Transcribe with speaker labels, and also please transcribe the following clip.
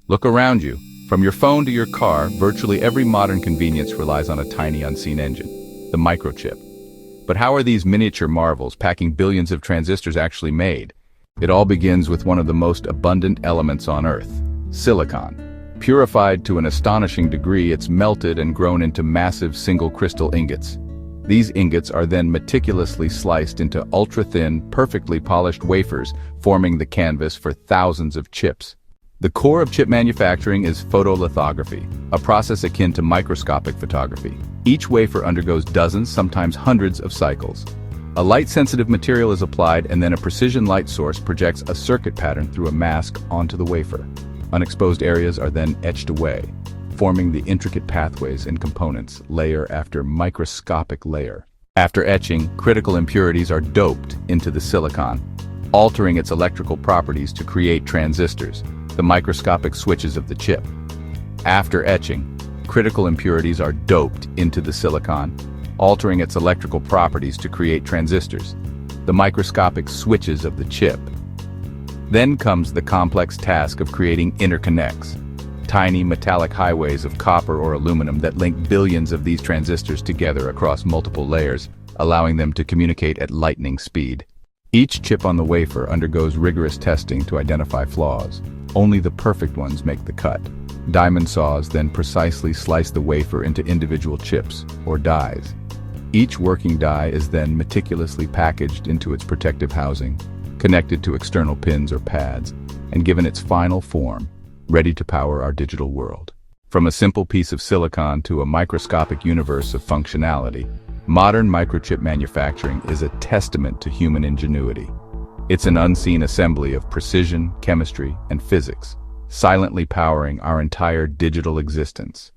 Speaker 1: Look around you. From your phone to your car, virtually every modern convenience relies on a tiny unseen engine, the microchip. But how are these miniature marvels packing billions of transistors actually made? It all begins with one of the most abundant elements on Earth, silicon. Purified to an astonishing degree, it's melted and grown into massive single-crystal ingots. These ingots are then meticulously sliced into ultra-thin, perfectly polished wafers, forming the canvas for thousands of chips. The core of chip manufacturing is photolithography, a process akin to microscopic photography. Each wafer undergoes dozens, sometimes hundreds of cycles. A light-sensitive material is applied, and then a precision light source projects a circuit pattern through a mask onto the wafer. Unexposed areas are then etched away, forming the intricate pathways and components, layer after microscopic layer. After etching, critical impurities are doped into the silicon, altering its electrical properties to create transistors, the microscopic switches of the chip. After etching, critical impurities are doped into the silicon, altering its electrical properties to create transistors, the microscopic switches of the chip. Then comes the complex task of creating interconnects, tiny metallic highways of copper or aluminum that link billions of these transistors together across multiple layers, allowing them to communicate at lightning speed. Each chip on the wafer undergoes rigorous testing to identify flaws. Only the perfect ones make the cut. Diamond saws then precisely slice the wafer into individual chips, or dies. Each working die is then meticulously packaged into its protective housing, connected to external pins or pads, and given its final form, ready to power our digital world. From a simple piece of silicon to a microscopic universe of functionality, modern microchip manufacturing is a testament to human ingenuity. It's an unseen assembly of precision, chemistry, and physics, silently powering our entire digital existence.